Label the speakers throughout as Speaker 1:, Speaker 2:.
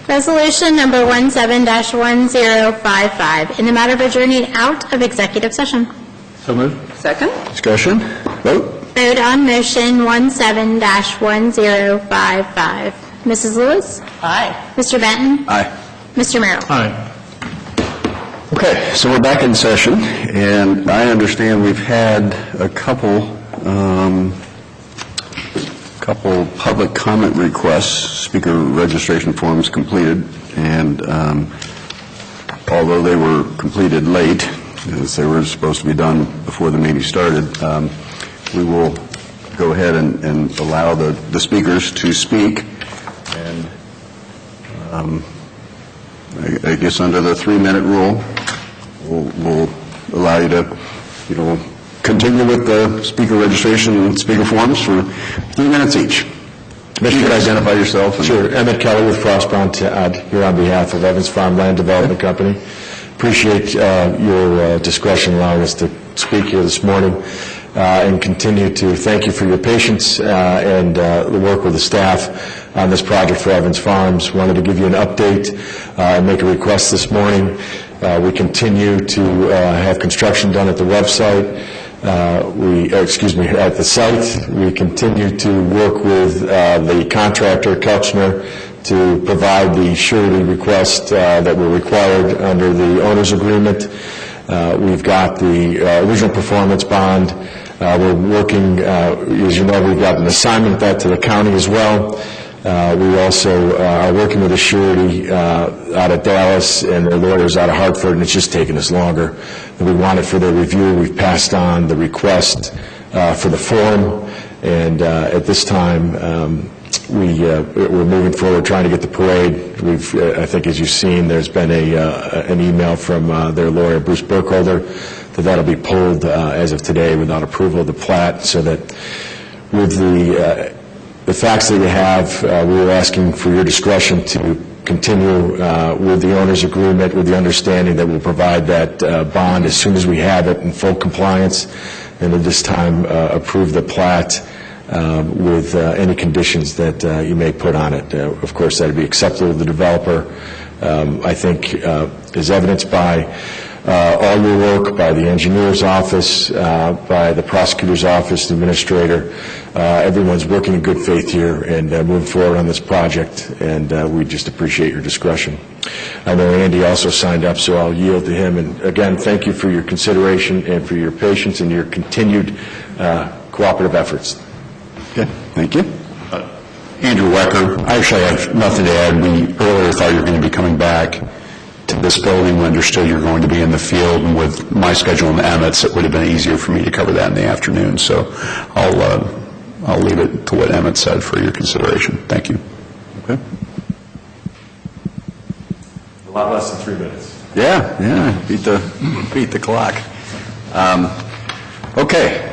Speaker 1: Resolution number 17-1055, in the matter of adjourning out of executive session.
Speaker 2: So moved.
Speaker 3: Second?
Speaker 2: Discussion? Vote.
Speaker 1: Vote on motion 17-1055. Mrs. Lewis?
Speaker 3: Aye.
Speaker 1: Mr. Benton?
Speaker 2: Aye.
Speaker 1: Mr. Merrill?
Speaker 2: Aye. Okay, so we're back in session, and I understand we've had a couple public comment requests, speaker registration forms completed, and although they were completed late, as they were supposed to be done before the meeting started, we will go ahead and allow the speakers to speak. And I guess under the 3-minute rule, we'll allow you to, continue with the speaker registration and speaker forms for 3 minutes each. If you could identify yourself.
Speaker 4: Sure. Emmett Keller with Frostbound here on behalf of Evans Farm Land Development Company. Appreciate your discretion allowing us to speak here this morning, and continue to thank you for your patience and the work with the staff on this project for Evans Farms. Wanted to give you an update and make a request this morning. We continue to have construction done at the website. At the site. We continue to work with the contractor, Kelchner, to provide the surety request that were required under the owner's agreement. We've got the original performance bond. We're working, as you know, we've got an assignment of that to the county as well. We also are working with a surety out of Dallas and their lawyers out of Hartford, and it's just taken us longer than we wanted for their review. We've passed on the request for the form, and at this time, we're moving forward trying to get the parade. I think, as you've seen, there's been an email from their lawyer, Bruce Burkholder, that'll be pulled as of today without approval of the plat, so that with the facts that you have, we were asking for your discretion to continue with the owner's agreement with the understanding that we'll provide that bond as soon as we have it in full compliance, and at this time approve the plat with any conditions that you may put on it. Of course, that would be acceptable to the developer. I think, as evidenced by all your work, by the engineer's office, by the prosecutor's office, the administrator, everyone's working in good faith here and moving forward on this project, and we just appreciate your discretion. I know Andy also signed up, so I'll yield to him. And again, thank you for your consideration and for your patience and your continued cooperative efforts.
Speaker 2: Okay, thank you.
Speaker 5: Andrew Wecker. I actually have nothing to add. We earlier thought you were going to be coming back to this building. We understood you were going to be in the field, and with my schedule and Emmett's, it would have been easier for me to cover that in the afternoon. So I'll leave it to what Emmett said for your consideration. Thank you.
Speaker 2: Okay.
Speaker 4: A lot less than 3 minutes.
Speaker 2: Yeah, beat the clock. Okay.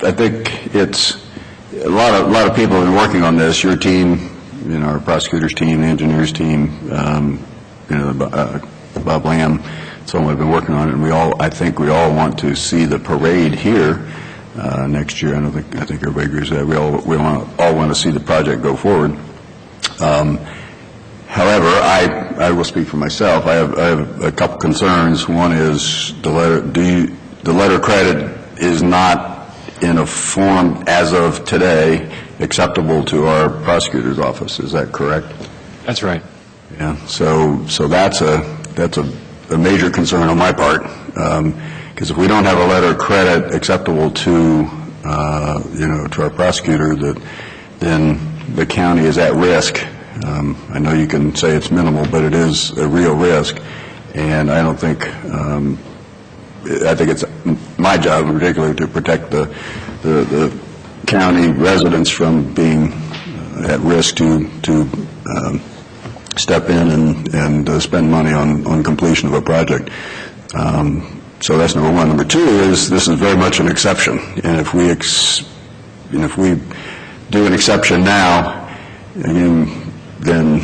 Speaker 2: I think it's a lot of people have been working on this. Your team, our prosecutor's team, the engineer's team, Bob Lamb, someone have been working on it, and I think we all want to see the parade here next year. I think everybody agrees with that. We all want to see the project go forward. However, I will speak for myself. I have a couple concerns. One is the letter credit is not in a form as of today acceptable to our prosecutor's office. Is that correct?
Speaker 4: That's right.
Speaker 2: Yeah. So that's a major concern on my part, because if we don't have a letter of credit acceptable to to our prosecutor, then the county is at risk. I know you can say it's minimal, but it is a real risk, and I don't think. I think it's my job, in particular, to protect the county residents from being at risk to step in and spend money on completion of a project. So that's number one. Number two is this is very much an exception, and if we do an exception now, then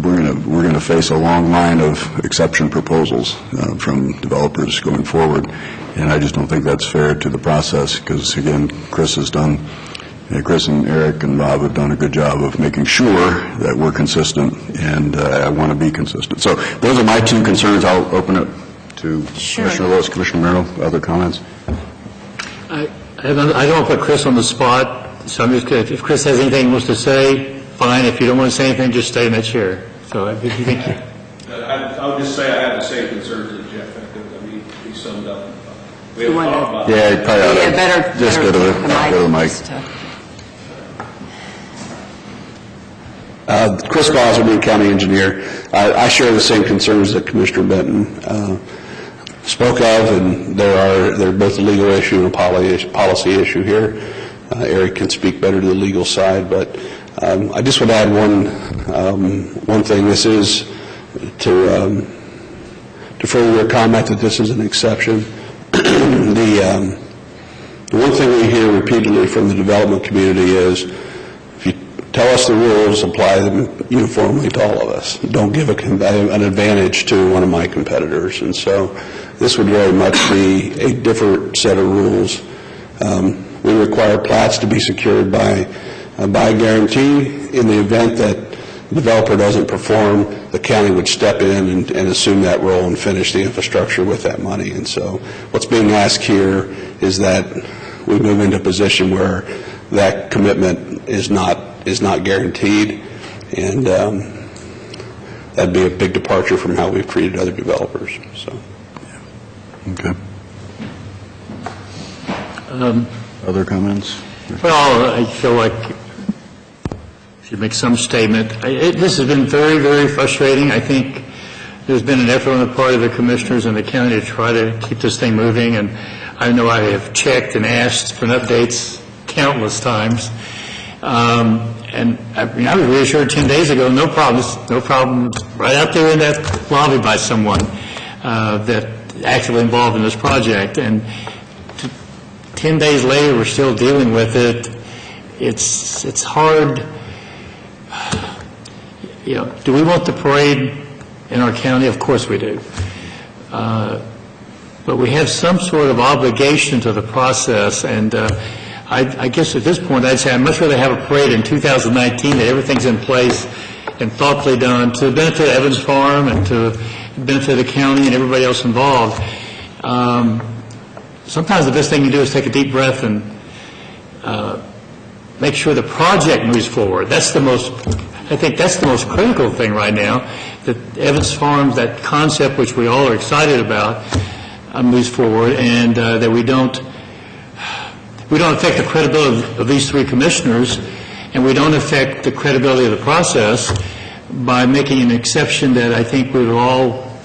Speaker 2: we're going to face a long line of exception proposals from developers going forward, and I just don't think that's fair to the process, because again, Chris has done Chris and Eric and Bob have done a good job of making sure that we're consistent, and I want to be consistent. So those are my two concerns. I'll open it to Commissioner Lewis, Commissioner Merrill. Other comments?
Speaker 3: I don't want to put Chris on the spot, so I'm just going to, if Chris has anything he wants to say, fine. If you don't want to say anything, just stay in that chair. So if you think...
Speaker 6: I'll just say I have the same concerns as Jeff. I mean, he summed up. We have talked about
Speaker 2: Yeah, you probably ought to just go to the mic.
Speaker 7: Chris Bosman, County Engineer. I share the same concerns that Commissioner Benton spoke of, and they're both a legal issue and a policy issue here. Eric can speak better to the legal side, but I just would add one thing. This is to further your comment that this is an exception. The one thing we hear repeatedly from the development community is, if you tell us the rules, apply them uniformly to all of us. Don't give an advantage to one of my competitors. And so this would very much be a different set of rules. We require plats to be secured by guarantee. In the event that the developer doesn't perform, the county would step in and assume that role and finish the infrastructure with that money. And so what's being asked here is that we move into a position where that commitment is not guaranteed, and that'd be a big departure from how we've treated other developers. So.
Speaker 2: Okay. Other comments?
Speaker 3: Well, I feel like I should make some statement. This has been very, very frustrating. I think there's been an effort on the part of the commissioners and the county to try to keep this thing moving, and I know I have checked and asked for updates countless times. And I was reassured 10 days ago, no problems, right out there in that lobby by someone that actually involved in this project. And 10 days later, we're still dealing with it. It's hard. Do we want the parade in our county? Of course we do. But we have some sort of obligation to the process, and I guess at this point I'd say I'd much rather have a parade in 2019 that everything's in place and thoughtfully done to the benefit of Evans Farm and to the benefit of the county and everybody else involved. Sometimes the best thing you do is take a deep breath and make sure the project moves forward. I think that's the most critical thing right now, that Evans Farms, that concept which we all are excited about, moves forward, and that we don't affect the credibility of these three commissioners, and we don't affect the credibility of the process by making an exception that I think we will all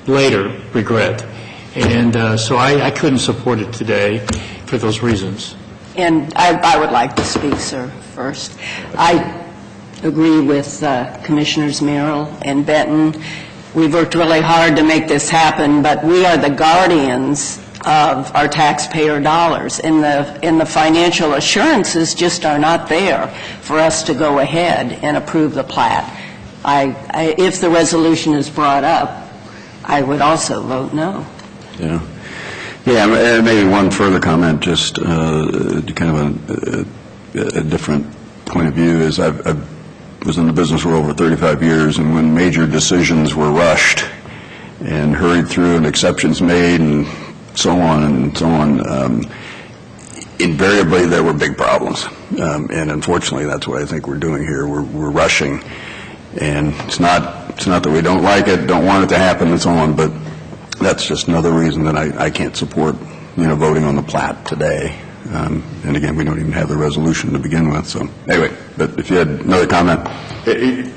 Speaker 3: later regret. And so I couldn't support it today for those reasons.
Speaker 8: And I would like to speak, sir, first. I agree with Commissioners Merrill and Benton. We've worked really hard to make this happen, but we are the guardians of our taxpayer dollars, and the financial assurances just are not there for us to go ahead and approve the plat. If the resolution is brought up, I would also vote no.
Speaker 2: Yeah. Yeah, and maybe one further comment, just kind of a different point of view, is I was in the business for over 35 years, and when major decisions were rushed and hurried through and exceptions made and so on, invariably there were big problems. And unfortunately, that's what I think we're doing here. We're rushing, and it's not that we don't like it, don't want it to happen, and so on, but that's just another reason that I can't support, voting on the plat today. And again, we don't even have the resolution to begin with. So anyway, but if you had another comment.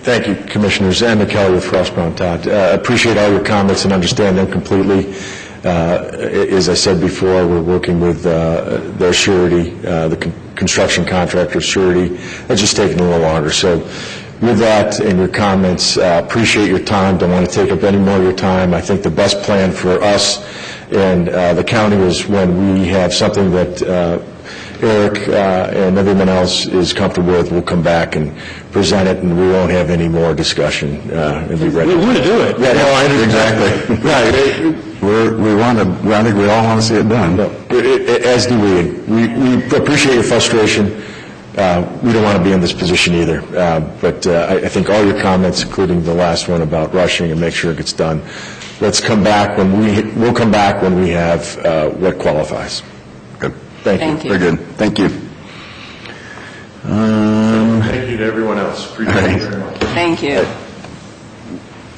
Speaker 4: Thank you, Commissioners, and Kelly with Frost Brown Todd. Appreciate all your comments and understand them completely. As I said before, we're working with their surety, the construction contractor's surety. It's just taking a little longer. So with that and your comments, appreciate your time. Don't want to take up any more of your time. I think the best plan for us and the county is when we have something that Eric and everyone else is comfortable with, we'll come back and present it, and we won't have any more discussion and be ready.
Speaker 3: We want to do it.
Speaker 4: Yeah, no, I understand.
Speaker 2: Exactly.
Speaker 4: Right.
Speaker 2: I think we all want to see it done.
Speaker 4: As do we. We appreciate your frustration. We don't want to be in this position either. But I think all your comments, including the last one about rushing and make sure it gets done, we'll come back when we have what qualifies.
Speaker 2: Good.
Speaker 4: Thank you.
Speaker 8: Thank you.
Speaker 2: Very good. Thank you.
Speaker 4: Thank you to everyone else. Appreciate it very much.
Speaker 8: Thank you.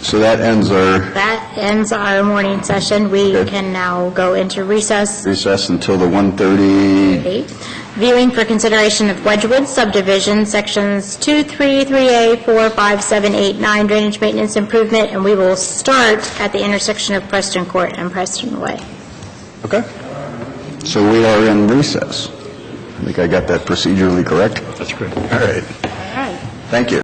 Speaker 2: So that ends our
Speaker 1: That ends our morning session. We
Speaker 2: Okay.
Speaker 1: can now go into recess.
Speaker 2: recess until the 1:30.
Speaker 1: Viewing for consideration of Wedgewood subdivision, sections 2, 3, 3A, 4, 5, 7, 8, 9, drainage maintenance improvement, and we will start at the intersection of Preston Court and Preston Way.
Speaker 2: Okay. So we are in recess. I think I got that procedurally correct.
Speaker 3: That's great.
Speaker 2: All right. Thank you.